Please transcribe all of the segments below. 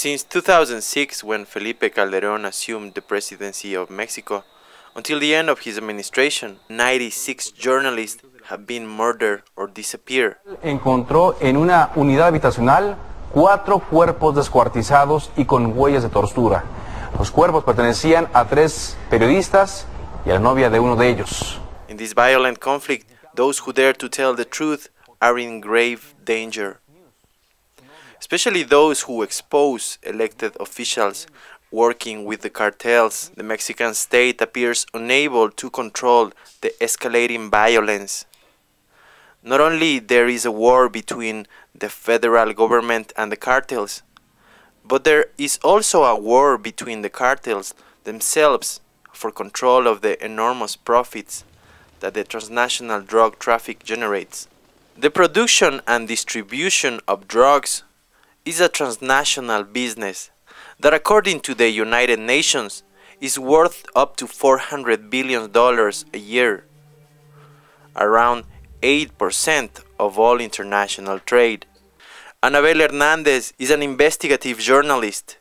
Since 2006, when Felipe Calderón assumed the presidency of Mexico, until the end of his administration, 96 journalists have been murdered or disappeared. Encontró en una unidad habitacional 4 cuerpos descuartizados y con huellas de tortura. Los cuerpos pertenecían a 3 periodistas y a la novia de uno de ellos. In this violent conflict, those who dare to tell the truth are in grave danger. Especially those who expose elected officials working with the cartels. The Mexican state appears unable to control the escalating violence. Not only there is a war between the federal government and the cartels, but there is also a war between the cartels themselves for control of the enormous profits that the transnational drug traffic generates. The production and distribution of drugs is a transnational business that, according to the United Nations, is worth up to $400 billion a year, around 8% of all international trade. Anabel Hernandez is an investigative journalist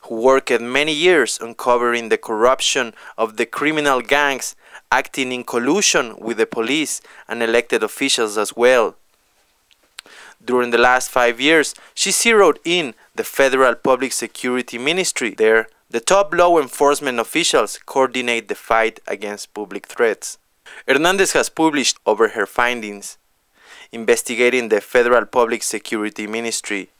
who worked many years uncovering the corruption of the criminal gangs acting in collusion with the police and elected officials as well. During the last 5 years, she zeroed in the Federal Public Security Ministry. There, the top law enforcement officials coordinate the fight against public threats. Hernandez has published over her findings, investigating the Federal Public Security Ministry.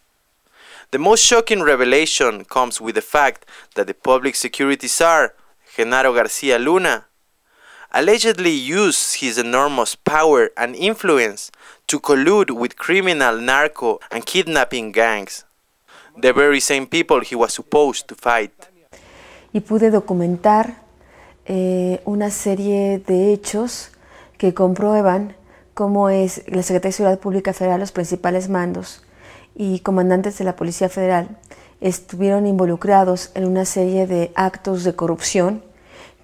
The most shocking revelation comes with the fact that the public security czar, Genaro García Luna, allegedly used his enormous power and influence to collude with criminal narco and kidnapping gangs, the very same people he was supposed to fight. Y pude documentar una serie de hechos que comprueban cómo es la Secretaría de Seguridad Pública Federal, los principales mandos y comandantes de la Policía Federal estuvieron involucrados en una serie de actos de corrupción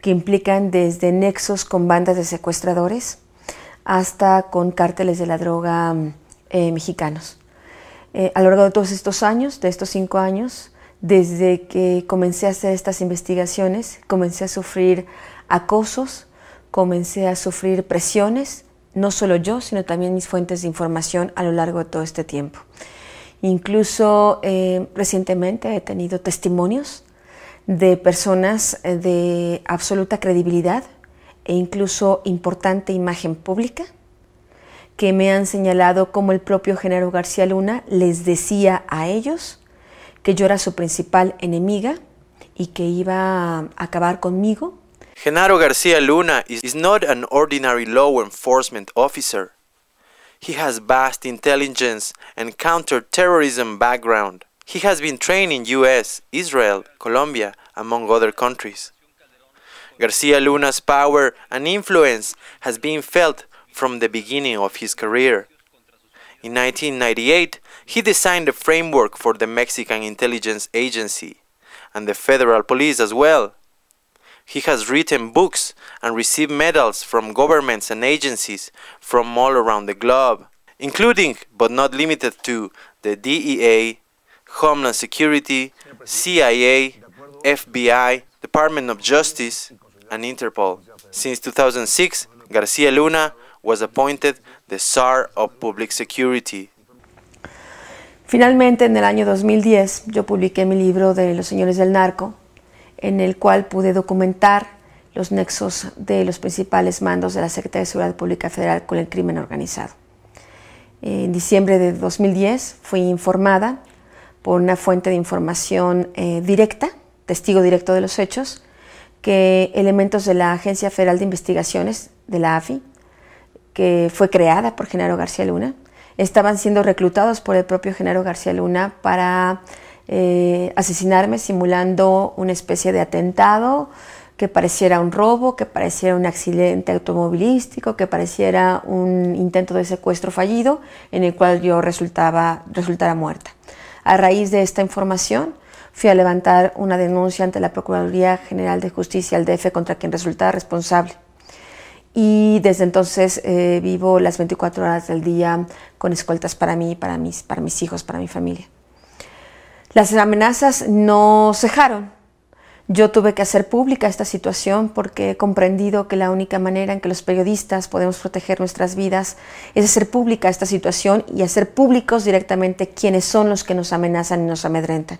que implican desde nexos con bandas de secuestradores hasta con cárteles de la droga mexicanos. A lo largo de todos estos años, de estos 5 años, desde que comencé a hacer estas investigaciones, comencé a sufrir acosos, comencé a sufrir presiones, no solo yo, sino también mis fuentes de información a lo largo de todo este tiempo. Incluso recientemente he tenido testimonios de personas de absoluta credibilidad e incluso importante imagen pública que me han señalado como el propio Genaro García Luna les decía a ellos que yo era su principal enemiga y que iba a acabar conmigo. Genaro García Luna is not an ordinary law enforcement officer. He has vast intelligence and counter-terrorism background. He has been trained in US, Israel, Colombia, among other countries. García Luna's power and influence has been felt from the beginning of his career. In 1998, he designed the framework for the Mexican Intelligence Agency and the federal police as well. He has written books and received medals from governments and agencies from all around the globe, including, but not limited to, the DEA, Homeland Security, CIA, FBI, Department of Justice, and Interpol. Since 2006, García Luna was appointed the Czar of Public Security. Finalmente, en el año 2010, yo publiqué mi libro de Los Señores del Narco, en el cual pude documentar los nexos de los principales mandos de la Secretaría de Seguridad Pública Federal con el crimen organizado. En diciembre de 2010 fui informada por una fuente de información directa, testigo directo de los hechos, que elementos de la Agencia Federal de Investigaciones, de la AFI, que fue creada por Genaro García Luna, estaban siendo reclutados por el propio Genaro García Luna para asesinarme, simulando una especie de atentado que pareciera un robo, que pareciera un accidente automovilístico, que pareciera un intento de secuestro fallido en el cual yo resultara muerta. A raíz de esta información, fui a levantar una denuncia ante la Procuraduría General de Justicia, el DF, contra quien resultaba responsable. Y desde entonces vivo las 24 horas del día con escoltas para mí, para mis hijos, para mi familia. Las amenazas no cejaron. Yo tuve que hacer pública esta situación porque he comprendido que la única manera en que los periodistas podemos proteger nuestras vidas es hacer pública esta situación y hacer públicos directamente quiénes son los que nos amenazan y nos amedrentan.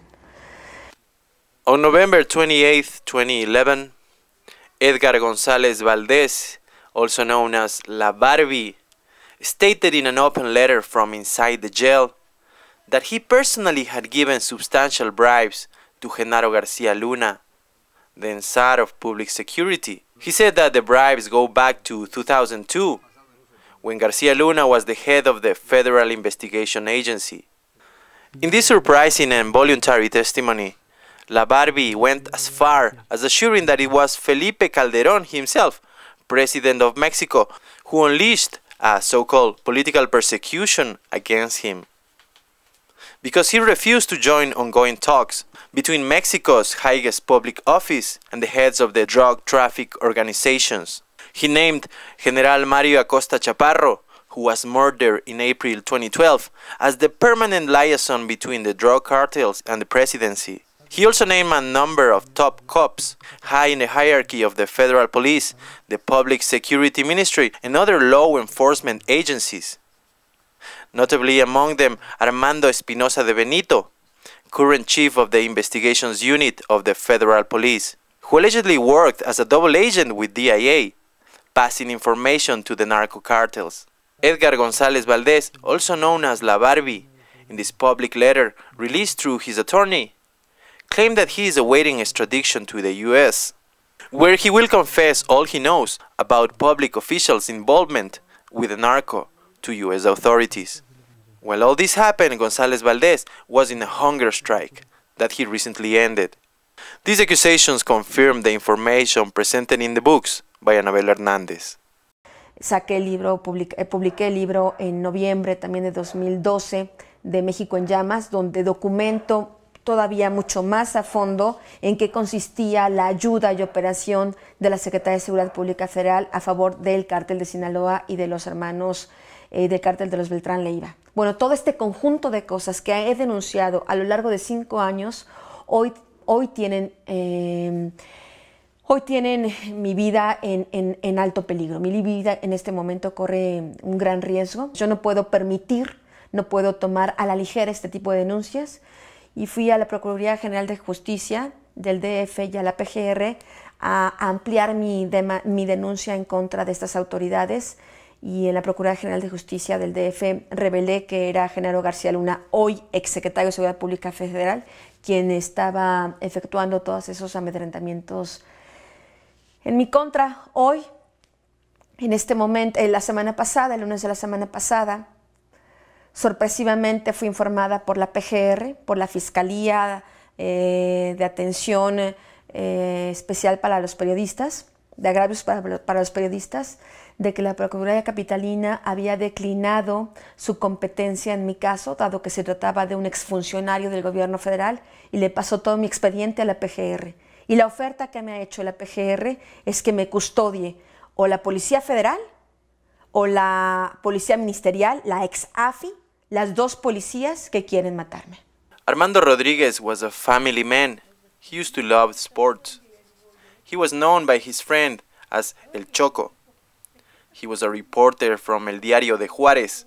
On November 28, 2011, Edgar González Valdez, also known as La Barbie, stated in an open letter from inside the jail that he personally had given substantial bribes to Genaro García Luna, then Czar of Public Security. He said that the bribes go back to 2002, when García Luna was the head of the Federal Investigation Agency. In this surprising and voluntary testimony, La Barbie went as far as assuring that it was Felipe Calderón himself, president of Mexico, who unleashed a so-called political persecution against him, because he refused to join ongoing talks between Mexico's highest public office and the heads of the drug traffic organizations. He named General Mario Acosta Chaparro, who was murdered in April 2012, as the permanent liaison between the drug cartels and the presidency. He also named a number of top cops high in the hierarchy of the federal police, the Public Security Ministry, and other law enforcement agencies. Notably among them Armando Espinosa de Benito, current chief of the investigations unit of the federal police, who allegedly worked as a double agent with DIA, passing information to the narco cartels. Edgar González Valdez, also known as La Barbie, in this public letter released through his attorney, claimed that he is awaiting extradition to the US, where he will confess all he knows about public officials' involvement with the narco to US authorities. While all this happened, González Valdez was in a hunger strike that he recently ended. These accusations confirm the information presented in the books by Anabel Hernández. Saqué el libro, publiqué el libro en noviembre también de 2012 de México en Llamas, donde documento todavía mucho más a fondo en qué consistía la ayuda y operación de la Secretaría de Seguridad Pública Federal a favor del cártel de Sinaloa y de los hermanos del cártel de los Beltrán Leiva. Bueno, todo este conjunto de cosas que he denunciado a lo largo de 5 años, hoy tienen mi vida en alto peligro. Mi vida en este momento corre un gran riesgo. Yo no puedo permitir, no puedo tomar a la ligera este tipo de denuncias. Y fui a la Procuraduría General de Justicia del DF y a la PGR a ampliar mi denuncia en contra de estas autoridades. Y en la Procuraduría General de Justicia del DF revelé que era Genaro García Luna, hoy exsecretario de Seguridad Pública Federal, quien estaba efectuando todos esos amedrentamientos en mi contra. Hoy, en este momento, la semana pasada, el lunes de la semana pasada, sorpresivamente fui informada por la PGR, por la Fiscalía de Atención Especial para los Periodistas, de agravios para los periodistas, de que la Procuraduría Capitalina había declinado su competencia en mi caso, dado que se trataba de un exfuncionario del gobierno federal, y le pasó todo mi expediente a la PGR. Y la oferta que me ha hecho la PGR es que me custodie o la Policía Federal o la Policía Ministerial, la ex-AFI, las dos policías que quieren matarme. Armando Rodríguez was a family man. He used to love sports. He was known by his friend as El Choco. He was a reporter from El Diario de Juárez.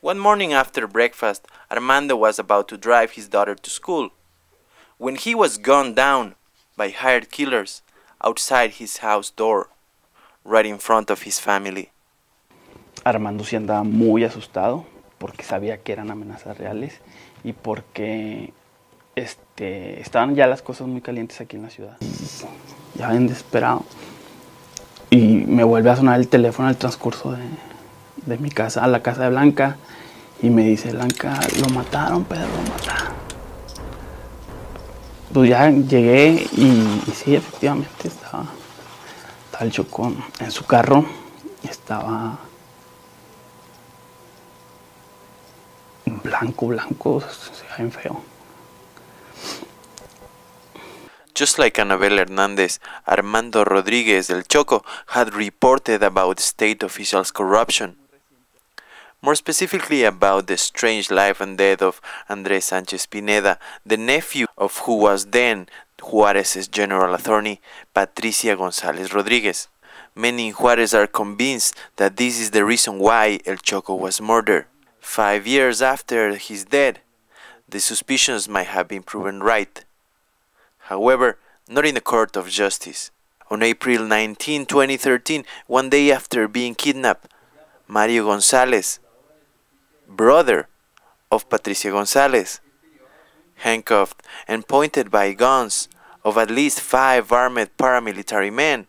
One morning after breakfast, Armando was about to drive his daughter to school, when he was gunned down by hired killers outside his house door, right in front of his family. Armando sí andaba muy asustado porque sabía que eran amenazas reales y porque estaban ya las cosas muy calientes aquí en la ciudad. Ya bien desesperado. Y me vuelve a sonar el teléfono al transcurso de mi casa a la casa de Blanca y me dice: Blanca, lo mataron, Pedro, lo mataron. Pues ya llegué y sí, efectivamente estaba el Choco en su carro, estaba blanco, se ve bien feo. Just like Anabel Hernández, Armando Rodríguez del Choco had reported about state officials' corruption. More specifically about the strange life and death of Andrés Sánchez Pineda, the nephew of who was then Juárez's general attorney, Patricia González Rodríguez. Many in Juárez are convinced that this is the reason why El Choco was murdered. 5 years after his death, the suspicions might have been proven right. However, not in a court of justice. On April 19, 2013, one day after being kidnapped, Mario González, brother of Patricia González, handcuffed and pointed by guns of at least 5 armed paramilitary men,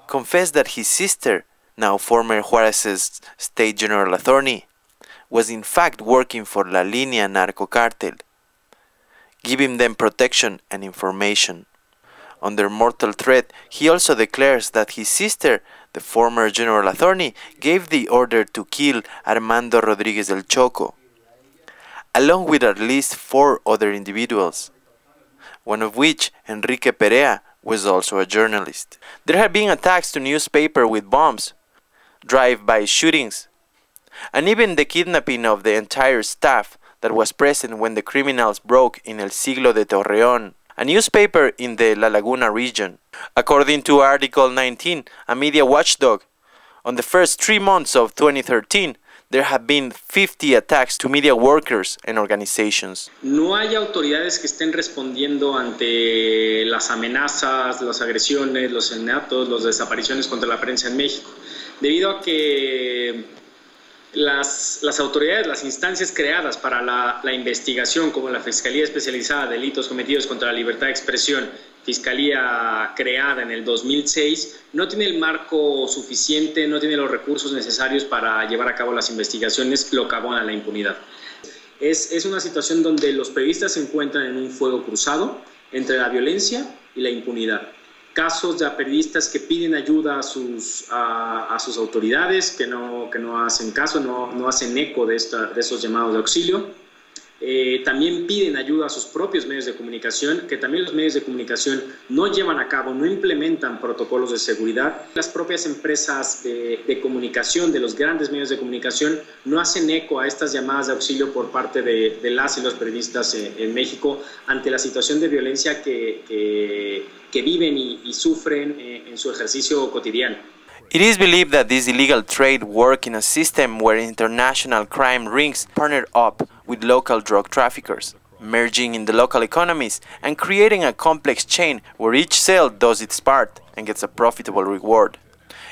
confessed that his sister, now former Juárez's state general attorney, was in fact working for La Línea Narco cartel, giving them protection and information. Under mortal threat, he also declares that his sister, the former general attorney, gave the order to kill Armando Rodríguez El Choco, along with at least 4 other individuals, one of which, Enrique Perea, was also a journalist. There have been attacks to newspapers with bombs, drive-by shootings, and even the kidnapping of the entire staff that was present when the criminals broke in El Siglo de Torreón, a newspaper in the La Laguna region. According to Article 19, a media watchdog, on the first 3 months of 2013, there have been 50 attacks to media workers and organizations. No hay autoridades que estén respondiendo ante las amenazas, las agresiones, los asesinatos, las desapariciones contra la prensa en México, debido a que las autoridades, las instancias creadas para la investigación, como la Fiscalía Especializada de Delitos Cometidos contra la Libertad de Expresión, Fiscalía creada en el 2006, no tiene el marco suficiente, no tiene los recursos necesarios para llevar a cabo las investigaciones, lo que abona la impunidad. Es una situación donde los periodistas se encuentran en un fuego cruzado entre la violencia y la impunidad. Casos de periodistas que piden ayuda a sus autoridades, que no hacen caso, no hacen eco de esos llamados de auxilio. También piden ayuda a sus propios medios de comunicación, que también los medios de comunicación no llevan a cabo, no implementan protocolos de seguridad. Las propias empresas de comunicación, de los grandes medios de comunicación, no hacen eco a estas llamadas de auxilio por parte de las y los periodistas en México ante la situación de violencia que viven y sufren en su ejercicio cotidiano. It is believed that this illegal trade works in a system where international crime rings partner up with local drug traffickers, merging in the local economies and creating a complex chain where each cell does its part and gets a profitable reward.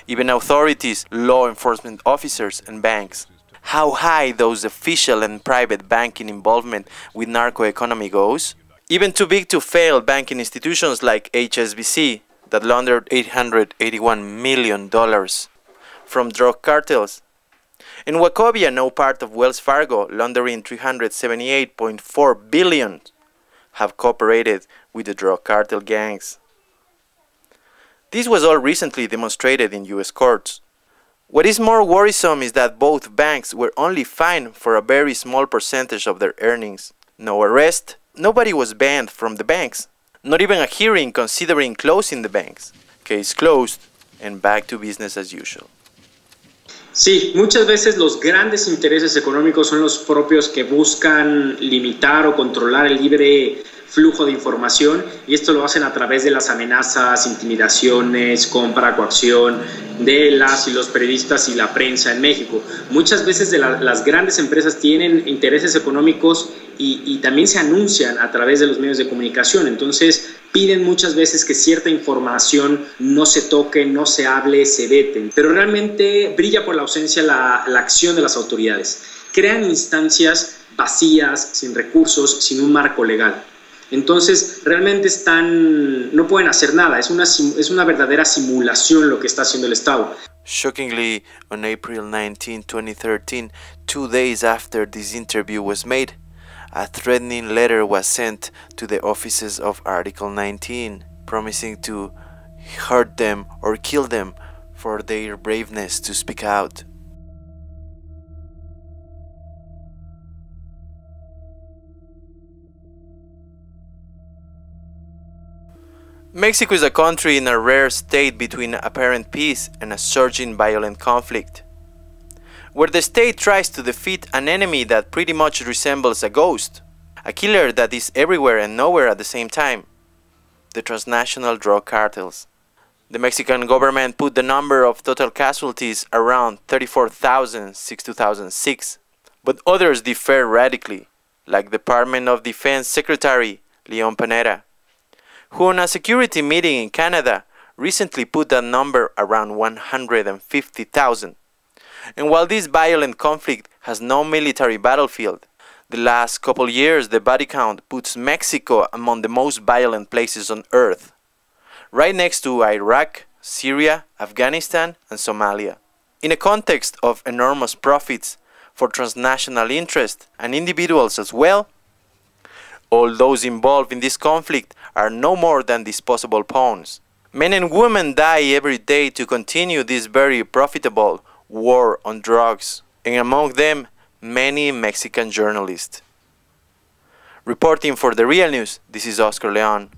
Even authorities, law enforcement officers, and banks. How high those official and private banking involvement with narco economy goes? Even too big to fail banking institutions like HSBC, that laundered $881 million from drug cartels. And Wachovia, now part of Wells Fargo, laundering $378.4 billion, have cooperated with the drug cartel gangs. This was all recently demonstrated in US courts. What is more worrisome is that both banks were only fined for a very small percentage of their earnings. No arrest, nobody was banned from the banks. Not even a hearing considering closing the banks. Case closed and back to business as usual. Sí, muchas veces los grandes intereses económicos son los propios que buscan limitar o controlar el libre flujo de información, y esto lo hacen a través de las amenazas, intimidaciones, compra, coacción de las y los periodistas y la prensa en México. Muchas veces las grandes empresas tienen intereses económicos y también se anuncian a través de los medios de comunicación, entonces piden muchas veces que cierta información no se toque, no se hable, se veten, pero realmente brilla por la ausencia la acción de las autoridades. Crean instancias vacías, sin recursos, sin un marco legal. Entonces, realmente no pueden hacer nada, es una verdadera simulación lo que está haciendo el Estado. Shockingly, on April 19, 2013, 2 days after this interview was made, a threatening letter was sent to the offices of Article 19, promising to hurt them or kill them for their braveness to speak out. Mexico is a country in a rare state between apparent peace and a surging violent conflict. where the state tries to defeat an enemy that pretty much resembles a ghost, a killer that is everywhere and nowhere at the same time: the transnational drug cartels. The Mexican government put the number of total casualties around 34,000 since 2006, but others differ radically, like Department of Defense Secretary Leon Panetta, who on a security meeting in Canada recently put that number around 150,000. And while this violent conflict has no military battlefield, the last couple years the body count puts Mexico among the most violent places on earth, right next to Iraq, Syria, Afghanistan, and Somalia. In a context of enormous profits for transnational interests and individuals as well, all those involved in this conflict are no more than disposable pawns. Men and women die every day to continue this very profitable war on drugs, and among them, many Mexican journalists. Reporting for The Real News, this is Oscar Leon.